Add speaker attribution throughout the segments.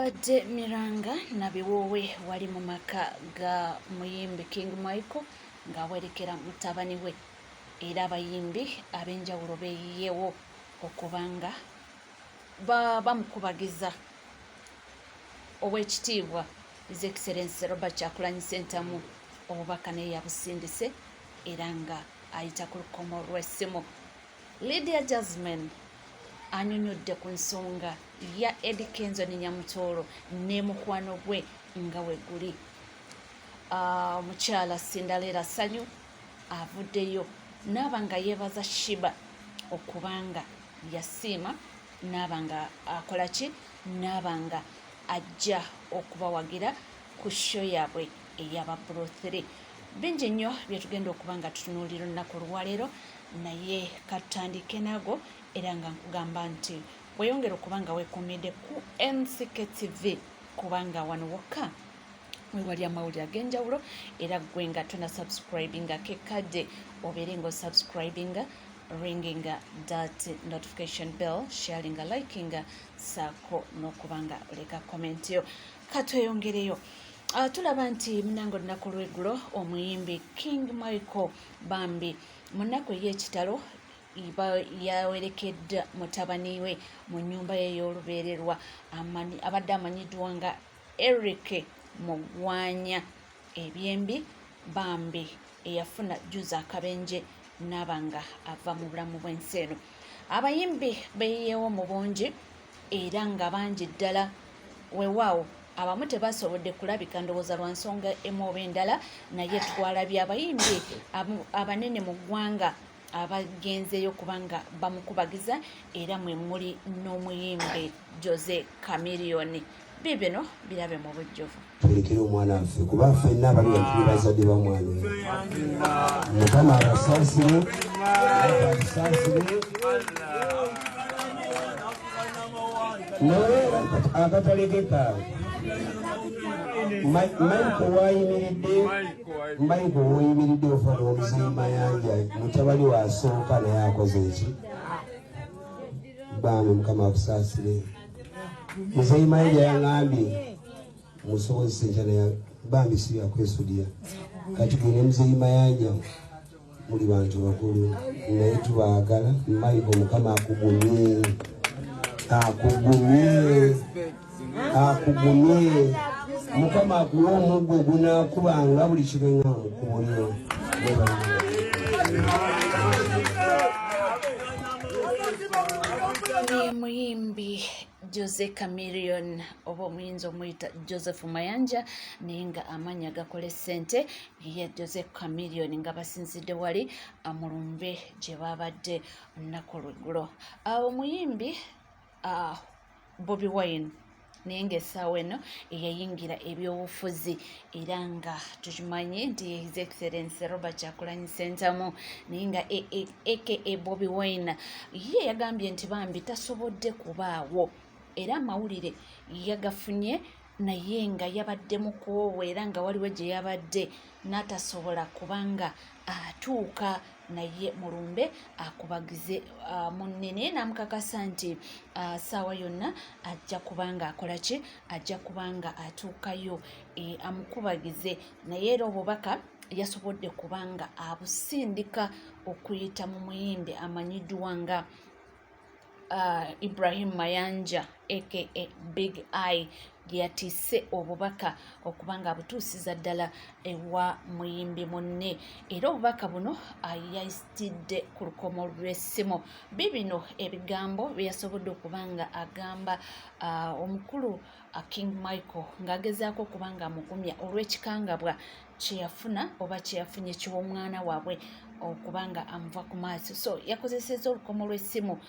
Speaker 1: Abadde Miranga nabiwoowe wali mu maka ga muyimbi King Michael ng'awerekera mutabani we era abayimbi ab'enjawulo beeyiyewo okubanga bamukubagiza Oweekitiibwa His Excellency Robert Kyagulanyi Ssentamu obubaka naye yabusindise era nga ayita ku lukomo lw'essimu. Lydia Jasmine anyonyodde ku nsonga ya Eddie Kenzo ne Nyamutoolo ne mukwano gwe nga we guli. Mukyala Cinderella Ssanyu avuddeyo n'aba nga yeebaza Shiba okubanga yasiima n'aba nga akola ki n'aba nga ajja okubawagira ku show yaabwe ey'aba Pro 3. Bingi nnyo bye tugenda okuba nga tutunuulira olunaku olwaleero naye katutandike nago era nga nkugamba nti weyongera okuba nga weekuumidde ku NCK TV kubanga wano wokka we wali amawulire ag'enjawulo era gwe nga tona subscribinga kekkadde obeere ng'osubscribinga ringinga that notification bell sharinga likinga saako n'okubanga oleka comment yo. Katweyongereyo. Tulaba nti munange olunaku lw'eggulo omuyimbi King Michael Bambi mu nnaku ey'ekitalo yawerekedde mutabani we mu nnyumba ye ey'olubeererwa abadde amanyiddwa nga Eric Mugwanya ebyembi Bambi eyafuna jjuza akabenje n'aba nga ava mu bulamu bw'ensi eno. Abayimbi beeyiyeewo mu bungi era nga bangi ddala weewaawo abamu tebasobodde kulabika ndowooza lwa nsonga emu oba endala naye twalabye abayimbi abanene mu ggwanga abagenzeyo kubanga bamukubagiza era mwe muli n'omuyimbi Jose Chameleone. Bibino birabe mu bujjuvu.
Speaker 2: Tulekere omwana waffe kuba ffenna abali tuli bazadde ba mwana oyo. Mukama abasaasire naye akatalekeka Michael wayimiridde ofa n'omuzeeyi Mayanja mutabani wasooka naye akoze eki Bambi Mukama akusaasire. Muzeeyi Mayanja yaŋŋambye musobozesa enkyana ya Bambi si yakwesudya kati gwe muzeeyi Mayanja muli bantu bakulu naye tubaagala. Michael Mukama akugumye Mukama akuwa omuggo gunaakubanga buli kibenga mukubulyo.
Speaker 1: Ni muyimbi Jose Chameleone oba omuyinza omuyita Joseph Mayanja naye nga amannya gakola ssente ye Jose Chameleone nga basinzidde wali amulumbe gye babadde olunaku olw'eggulo. Omuyimbi Bobi Wine naye ng'essaawa eno eyayingira ebyobufuzi era nga tukimanyi nti His Excellency Robert Kyagulanyi Ssentamu naye nga aka Bobi Wine ye yagambye nti Bambi tasobodde kubaawo era amawulire yagafunye naye nga yabaddemu kuwowa era nga waliwo gye yabadde n'atasobola kubanga atuuka naye mulumbe akubagize munne naye n'amukakasa nti ssaawa yonna ajja kubanga akola ki ajja kubanga atuukayo amukubagize naye era obubaka yasobodde kubanga abusindika okuyita mu muyimbi amanyiddwa nga Ibrahim Mayanja aka Big Eye yatisse obubaka okubanga abutuusiza ddala ewa muyimbi munne era obubaka buno yayisitidde ku lukomo lw'essimu. Bibino ebigambo byeyasobodde okubanga agamba omukulu King Michael ng'agezaako okubanga amugumya olw'ekikangabwa kyeyafuna oba kyeyafunye kiw'omwana waabwe okubanga amuva ku maaso. So yakozesezza olukomo lw'essimu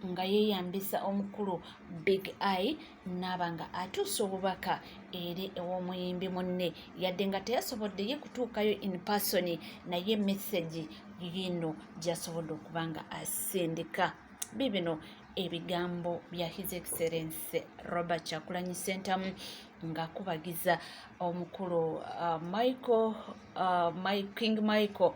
Speaker 1: nga yeeyambisa omukulu Big Eye n'aba nga atuusa obubaka eri ew'omuyimbi munne yadde nga teyasobodde ye kutuukayo in person naye message yino gy'asobodde okubanga asindika. Bibino ebigambo bya His Excellency Robert Kyagulanyi Ssentamu ng'akubagiza omukulu King Michael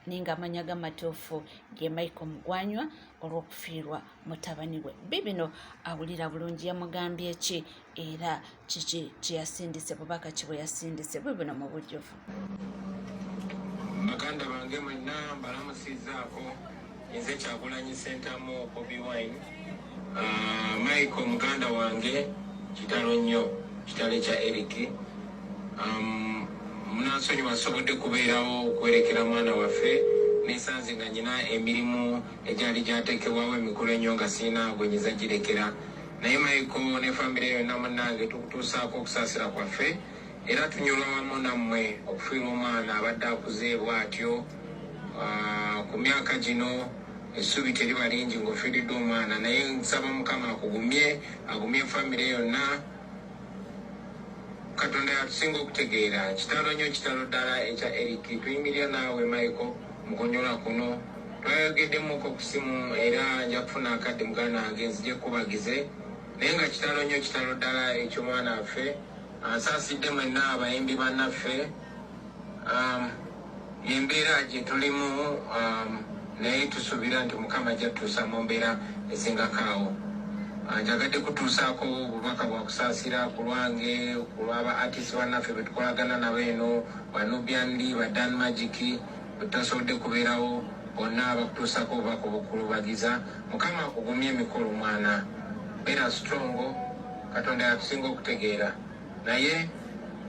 Speaker 1: ninga amanya gamatuufu ge Michael Mugwanywa olw'okufiirwa mutabani we. Bibino awulira bulungi yamugambye ki era kiki kyeyasindise bubaka ki bwe yasindise bibino mu bujjuvu.
Speaker 3: Baganda bange mwenna mbalamusizaako nze Kyagulanyi Ssentamu Bobi Wine. Michael muganda wange kitalo nnyo kitale kya Eric. Munansonyi wasobodde kubeerawo okwerekera mwana waffe nesanze nga nyina emirimu egyali gyateekebwawo emikulu ennyo nga siina gwenyiza girekera. Naye Michael ne famire yonna munnange tukutuusaako okusaasira kwaffe era tunyolwa wamu nammwe okufiirwa omwana abadde akuze bw'atyo. Ku myaka gino essuubi teriba lingi ng'ofiiriddwa omwana, naye nsaba Mukama agumye famire yonna. Katonda yatusinga okutegeera kitalo nnyo kitalo ddala ekya Eric. Tuyimirira naawe Michael mukonyola kuno twayogeddemu ku simu era nja kufuna akadde muganda wange nzije kubagize, naye nga kitalo nnyo kitalo ddala eky'omwana waffe. Ansaasidde mwenna abayimbi bannaffe, embeera gye tulimu, naye tusuubira nti Mukama ajja tutuusa mu mbeera esingakaawo. Njagadde kutuusaako obubaka bwa kusaasira ku lwange, ku lw'aba artist bannaffe be tukolagana nabo eno, ba Nubian Lee, ba Dan Magic, betasobodde kubeerawo bonna bakutuusaako obubaka obukulubagiza. Mukama akugumye emikolo mwana, beera strong, Katonda yatusinga okutegeera. Naye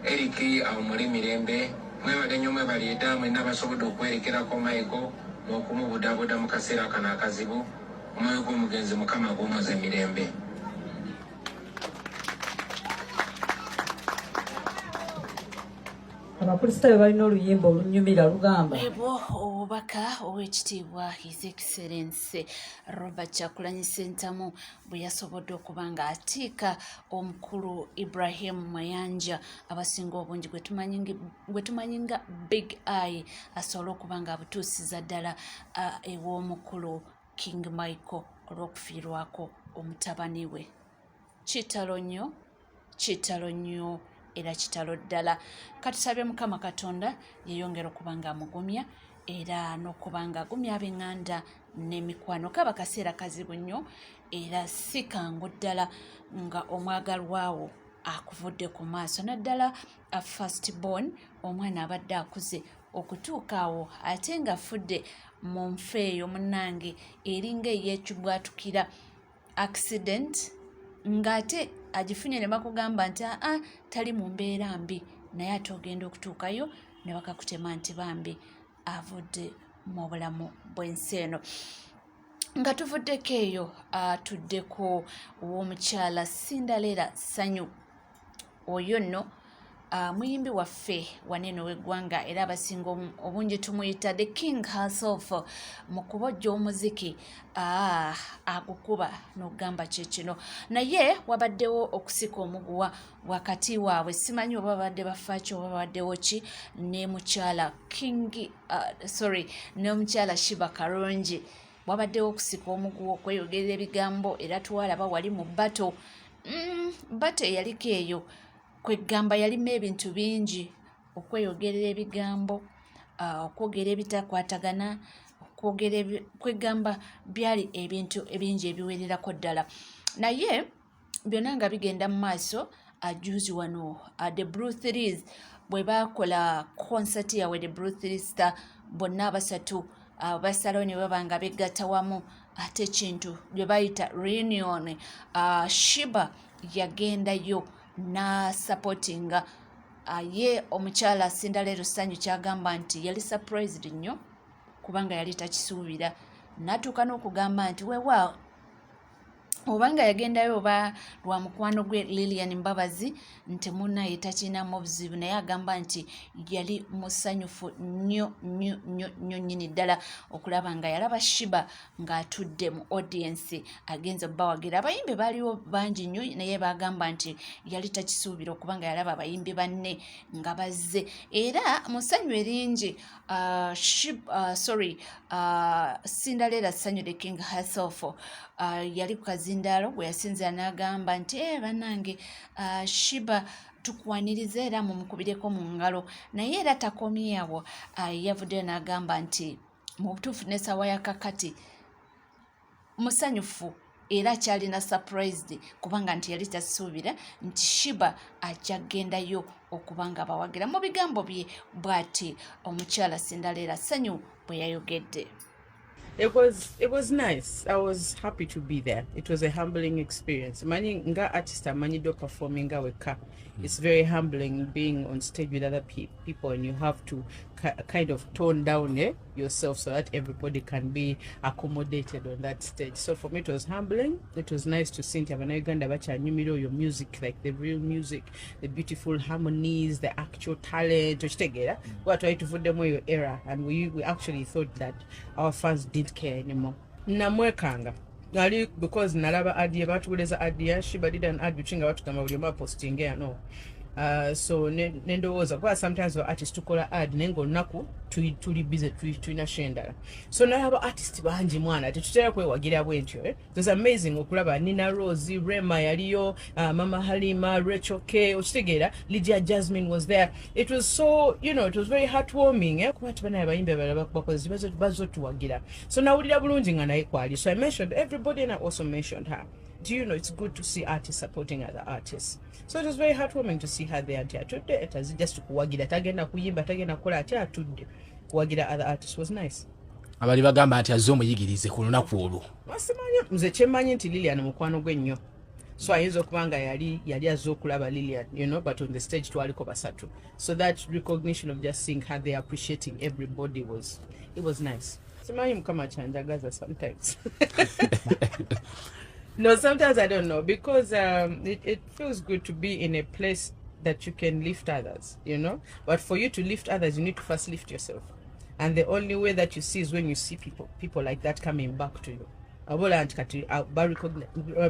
Speaker 3: Eric awumule mirembe, mwebale nnyo mwebali edda mwenna basobodde okwerekerako Michael n'okumubudaabuda mu kaseera kano akazibu. Omwoyo gw'omugenzi Mukama guwumoze emirembe.
Speaker 4: Abakristaayo balina oluyimba olunyumira lugamba
Speaker 1: ebwo obubaka ow'ekitiibwa His Excellency Robert Kyagulanyi Ssentamu bwe yasobodde okuba nga atiika omukulu Ibrahim Mayanja abasinga obungi gwe tumanyi nga Big Eye asobole okuba nga abutuusiza ddala ew'omukulu King Michael olw'okufiirwako omutabani we. Kitalo nnyo era kitalo ddala. Katusabye Mukama Katonda yeyongera okuba nga amugumya era n'okuba nga agumya ab'eŋŋanda n'emikwano. Kaba kaseera kazibu nnyo era si kangu ddala nga omwagalwawo akuvudde ku maaso, naddala a first born omwana abadde akuze okutuuka awo ate nga afudde mu nfa eyo munnange eringa eyeekibwatukira accident, ng'ate agifunye ne bakugamba nti tali mu mbeera mbi, naye ate ogenda okutuukayo ne bakakutema nti bambi avudde mu bulamu bw'ensi eno. Nga tuvuddeko eyo tuddeko w'omukyala Cinderella Sanyu. Oyo nno muyimbi waffe wanene w'eggwanga era abasinga obungi tumuyita the king herself mu kubojja omuziki agukuba n'okugamba kyekino. Naye wabaddewo okusika omuguwa wakati waabwe, simanyi oba babadde bafaaki oba babaddewo ki, ne mukyala n'omukyala Shiba Karungi. Wabaddewo okusika omuguwa okweyogerera ebigambo era twalaba wali mu bato eyaliko eyo kwegamba yalimu ebintu bingi, okweyogerera ebigambo, okwogera ebitakwatagana, kwegamba byali ebintu ebingi ebiwererako ddala. Naye byonna nga bigenda mu maaso, ajuzi wano the Blue Threes bwe baakola concert yawe the Blue Three Star, bonna abasatu basalawo ne baba nga begatta wamu ate ekintu bye bayita reunion. Shiba yagendayo na supportinga ye omukyala Cinderella Sanyu kyagamba nti yali surprised nnyo kubanga yali takisuubira, natuuka n'okugamba nti weewaawo obanga yagendayo oba lwa mukwano gwe Lilian Mbabazi nti munnaye takinamu obuzibu, naye agamba nti yali musanyufu nnyo nnyini ddala okulaba nga yalaba Shiba ng'atudde mu audience agenza bawagira. Abayimbi baaliwo bangi nnyo naye bagamba nti yali takisuubira okubanga yalaba abayimbi banne nga bazze era musanyu eringi. Cinderella Sanyu the king herself yali ku kazindaalo bwe yasinzira n'agamba nti bannange Shiba tukwaniriza era mumukubireko mu ngalo, naye era takomye awo. Yavuddeyo n'agamba nti mu butuufu n'essaawa ya kakati musanyufu era kyalina surprised kubanga nti yali tasuubira nti Shiba ajja kgendayo okubanga abawagira. Mu bigambo bye bw'ati omukyala Cinderella Ssanyu bwe yayogedde.
Speaker 5: It was nice. I was happy to be there. It was a humbling experience. Mani nga artist amanyi do performing weka. It's very humbling being on stage with other people, and you have to kind of tone down yourself so that everybody can be accommodated on that stage. So for me, it was humbling. It was nice to sing Uganda bacha nyumiro your music, like the real music, the beautiful harmonies, the actual talent. We try to put them your era, and we actually thought that our fans didn't care anymore. Namwekanga. Because nalaba idea batuweleza idea Shiba did an ad which watu kama ulioma posting no. So nendowooza kuba sometimes our artist tukola ad nengo naku tuli busy tuina shenda. So nalaba artist banji mwana tetutera kwewagira bwentyo It was amazing okulaba Nina Rosie, Rema yaliyo, Mama Halima, Rachel K, Ochitegera, Lydia Jasmine was there. It was so, it was very heartwarming kuba tubana abayimbe balaba bakozi bazo tuwagira. So nawulira bulungi nga naye kwali. So I mentioned everybody and I also mentioned her. Do you know it's good to see artists supporting other artists? So it was very heartwarming to see her there. It was just kuwagira tagenda kuyimba tagenda kola atudde kuwagira other artists was nice.
Speaker 6: Abali bagamba nti azzo muyigirize ku lunaku olwo.
Speaker 5: Masimanya nze kyemanyi nti Lilian mukwano gwe nnyo. So ayinza okubanga yali azzo okulaba Lilian, but on the stage twaliko basatu. So that recognition of just seeing her there appreciating everybody it was nice. Simanyi mukama kyanjagaza sometimes. No, sometimes I don't know because it feels good to be in a place that you can lift others, But for you to lift others, you need to first lift yourself. And the only way that you see is when you see people like that coming back to you. Abola anti kati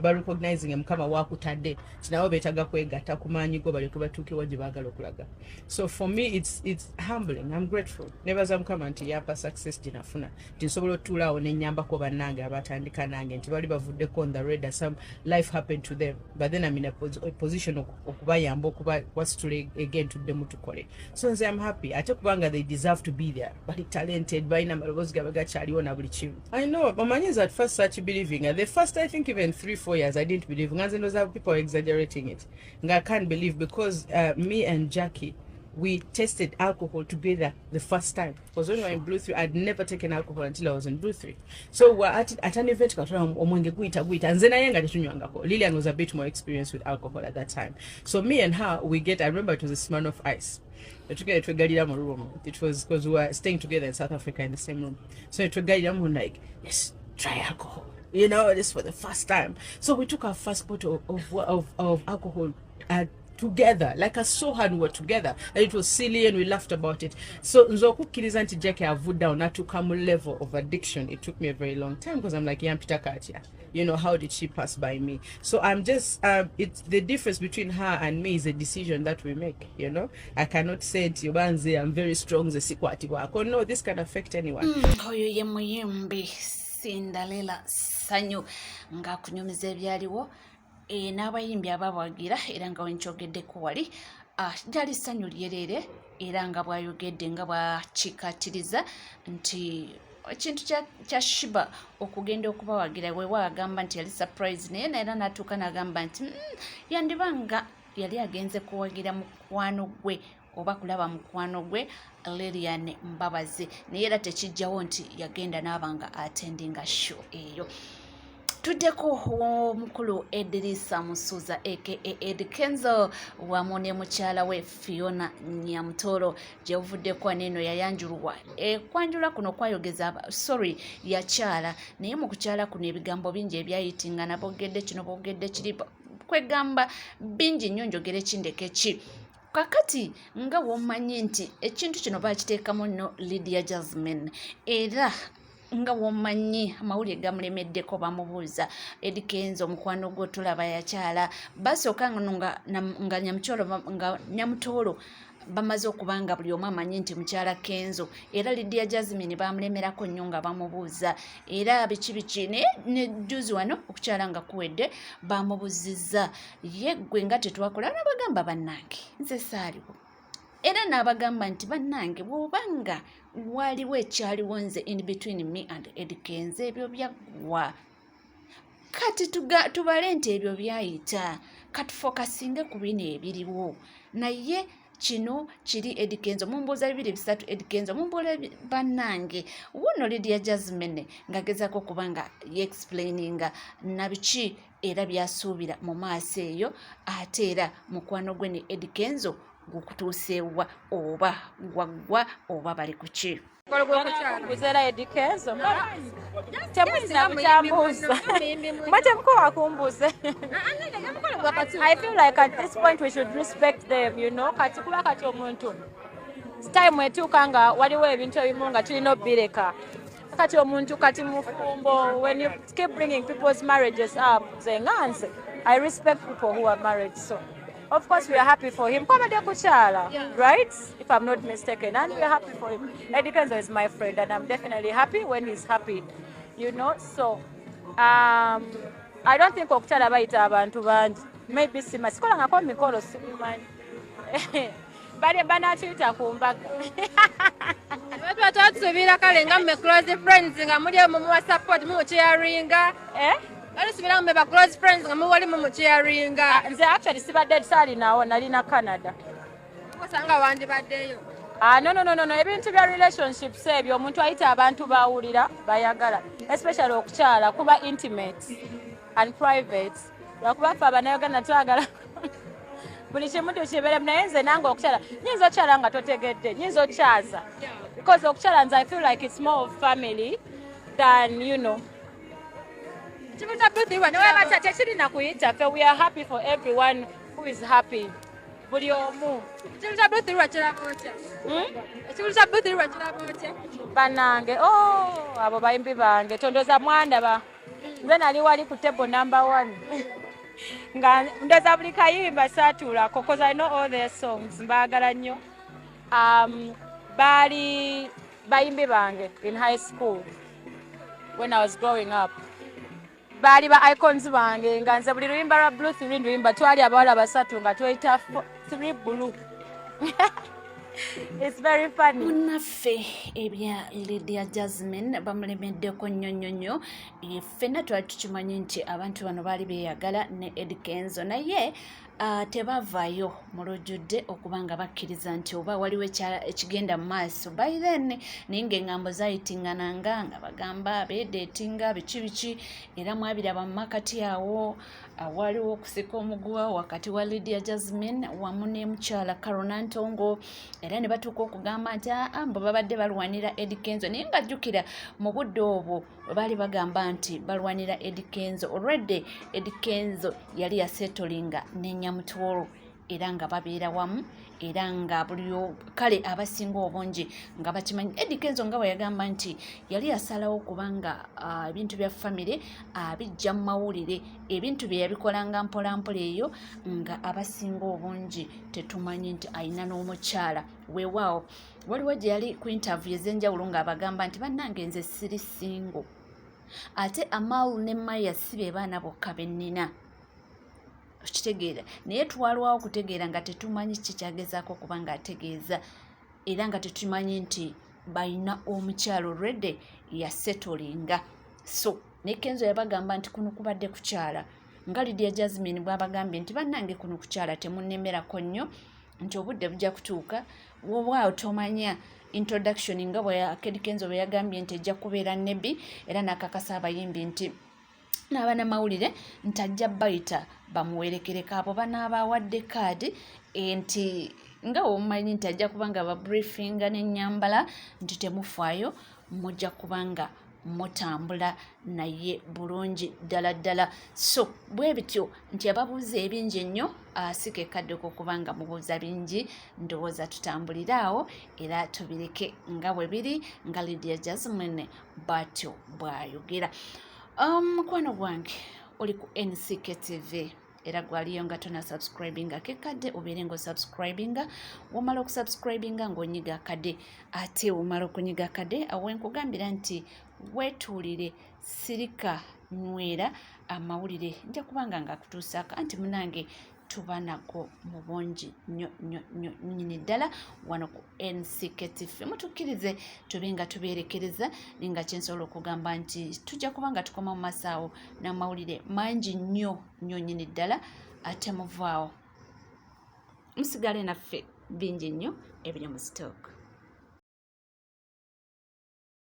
Speaker 5: recognizing mukama wakutadde tinawo betaga kwegatta kumanyi go bali kubatuke waje bagala okulaga. So for me it's humbling. I'm grateful. Never mukama nti yapa success dinafuna tinsobola otulawo nenyamba ko banange abatandika nange nti bali bavudde on the radar. Some life happened to them, but then I'm in a position okubayamba okuba wasitule again to them tukole. So I'm happy. Ate kubanga they deserve to be there. Bali talented baina malobozi gabagachaliwo na buli kimu. I know bamanyiza at first believing. The first, I think, even 3-4 years, I didn't believe. People are exaggerating it. I can't believe because me and Jackie, we tasted alcohol together the first time. Because when we were in Blue 3, I'd never taken alcohol until I was in Blue 3. So we're at an event, Lilian was a bit more experienced with alcohol at that time. So me and her, I remember it was a Smirnoff Ice. It was because we were staying together in South Africa in the same room. So it was like, yes, try alcohol. This for the first time. So we took our first bottle of alcohol together. Like I saw her and we were together. And it was silly and we laughed about it. So Nzoku Kirizanti Jackie have put down not to come level of addiction. It took me a very long time because I'm like, Yampita Katia. How did she pass by me? So I'm just, it's the difference between her and me is a decision that we make, I cannot say to Yobanze, I'm very strong, the sikwati wako. No, this can affect anyone.
Speaker 1: Cinderella Ssanyu nga kunyumiza ebyaliwo n'abayimbi abawagira era nga wenkyogeddeku wali lyali ssanyu lyerere era nga bwayogedde nga bwakikatiriza nti ekintu kya Shiba okugenda okubawagira wewa agamba nti yali surprise naye era n'atuuka n'agamba nti yandibanga yali agenze kuwagira mukwano gwe oba kulaba mukwano gwe Lilian Mbabazi naye era tekijjawo nti yagenda n'abanga attendinga show eyo. Tuddeko omukulu Edrisa Musuza aka Ed Kenzo wamu ne mukyala we Fiona Nyamutoro gyevuddeko neno yayanjulwa kwanjula kuno kwayogeza yakyala naye mu kukyala kuno ebigambo bingi ebyayitinga nabogedde kino bogedde kiri kwegamba bingi nnyo njogere kindeke ki kakati nga womanyi nti ekintu kino bakiteekamu nno Lydia Jasmine era nga womanyi amawulire gamulemeddeko bamubuuza Ed Kenzo omukwano gwe tulaba yakyala basooka nga Nyamutolo bamaze okubanga buli omu amanyi nti mukyala Kenzo era Lydia Jasmine bamulemerako nnyo nga bamubuuza era biki ne juzi wano okukyala nga kuwedde bamubuzizza ye gwe nga tetwakola nabagamba bannange nze saaliwo era n'abagamba nti bannange bw'obanga waliwo ekyaliwo nze in between me and Eddie Kenzo ebyo byaggwa kati tubale nti ebyo byayita kati fokasinge ku bino ebiriwo naye kino kiri Eddie Kenzo mumbuuza 2-3 Eddie Kenzo mumbuula bannange wuno Lydia Jasmine ng'agezaako kubanga ye-explaininga nabiki era byasuubira mu maaso eyo ate era mukwano gwe ne Eddie Kenzo gukutuuseewa oba gwaggwa oba bali ku ki
Speaker 7: kuzera Eddie Kenzo temuzina mukyambuuza mwate mukola kumbuuze I feel like at this point we should respect them, you know. Kati kuba kati omuntu time etuuka nga waliwo ebintu ebimu nga tulina obbireka kati omuntu kati mufumbo when you keep bringing people's marriages up zenganze I respect people who are married, so of course we are happy for him kwabadde kukyala right if I'm not mistaken and we are happy for him. Eddie Kenzo is my friend and I'm definitely happy when he's happy, you know. So I don't think okukyala bayita abantu bangi maybe sikolangako mikolo sibimanyi bali banatuyita ku mbaga
Speaker 8: tuba twatusuubira kale nga mme close friends nga muli mumuwa support mumucheeringa balusubira mme ba close friends nga muwali mumucheeringa
Speaker 7: nze actually sibadde saalinawo nalina Canada
Speaker 8: osanga wandibaddeyo
Speaker 7: no ebintu bya relationships ebyo omuntu ayita abantu bawulira bayagala especially okukyala kuba intimate and private lwakuba ffe abanayoganda twagala buli kimu tukibeeremu naye nze nange okukyala nyinza okyala nga totegedde nyinza okyaza because okukyala nze I feel like it's more of family than you know newebata tekirina kuyita ffe we are happy for everyone who is happy buli omu banange abo bayimbi bange tondoza mwandaba nze nali wali ku table number 1 nga ndoza buli kayimba saatuulako because I know all their songs mbaagala nnyo baali bayimbi bange in high school when I was growing up baali ba icons bange nga nze buli luyimba lwa blue 3 luyimba twali abawala basatu nga tweyita 3 blue It's very funny.
Speaker 1: Munaffe ebya Lydia Jasmine bamulemeddeko nnyo ffenna twali tukimanyi nti abantu bano baali beeyagala ne Eddie Kenzo naye tebavaayo mu lujjudde okubanga bakkiriza nti oba waliwo ekigenda mu maaso by then naye ng'engambo zayitingananga nga bagamba beedeetinga biki era mwabiraba mu makati awo waliwo okusika omuguwa wakati wa Lydia Jasmine wamu ne mukyala Carol Ntongo era ne batuuka okugamba nti mbo babadde balwanira Eddie Kenzo naye ng'ajjukira mu budde obwo baali bagamba nti balwanira Eddie Kenzo already Eddie Kenzo yali yasetolinga n'ennyamutwolo era nga babeera wamu era nga buli kale abasinga obungi nga bakimanyi Eddie Kenzo nga bwe yagamba nti yali yasalawo kubanga ebintu bya famire bijja mu mawulire ebintu bye yabikolanga mpolampola eyo nga abasinga obungi tetumanyi nti alina n'omukyala weewaawo waliwo gye yali ku interview ez'enjawulo ng'abagamba nti bannange nze siri singo ate Amaul ne Maya si be baana bokka be nnina kitegeera naye twalwawo okutegeera nga tetumanyi kikyagezaako kubanga ategeeza era nga tetumanyi nti balina omukyalo already yasetolinga so ne Kenzo yabagamba nti kuno kubadde kukyala nga Lydia Jasmine bw'abagambye nti bannange kuno kukyala temunnemerako nnyo nti obudde bujja kutuuka woba otomanya introduction nga Eddie Kenzo bwe yagambye nti ejja kubeera nebbi era n'akakasa abayimbi nti n'abaana mawulire nti ajja bayita bamuwerekereko abo banaabawadde kaadi nti nga omumanyi nti ajja kubanga babriefinga n'ennyambala nti temufaayo mujja kubanga mutambula naye bulungi ddala so bwe bityo nti ababuuza ebingi ennyo asike kaddeko kubanga mubuuza bingi ndowooza tutambuliraawo era tubireke nga bwe biri nga Lydia Jasmine batyo bw'ayogera. Mukwano gwange oli ku NCK TV era gwaliyo nga tona subscribinga kekadde obeere ng'osubscribinga womala okusubscribinga ng'onyiga akadde ate womala okunyiga akadde awo nkugambira nti weetuulire sirika nywera amawulire nja kubanga nga kutuusaako anti munange tuba nago mu bungi nnyo nnyini ddala wano ku NCKTV. Mutukkirize tube nga tubeerekereza ninga kyensobola okugamba nti tujja kuba nga tukoma mu masaawo n'amawulire mangi nnyo nnyini ddala ate muvaawo musigale naffe bingi nnyo ebiri mu stock.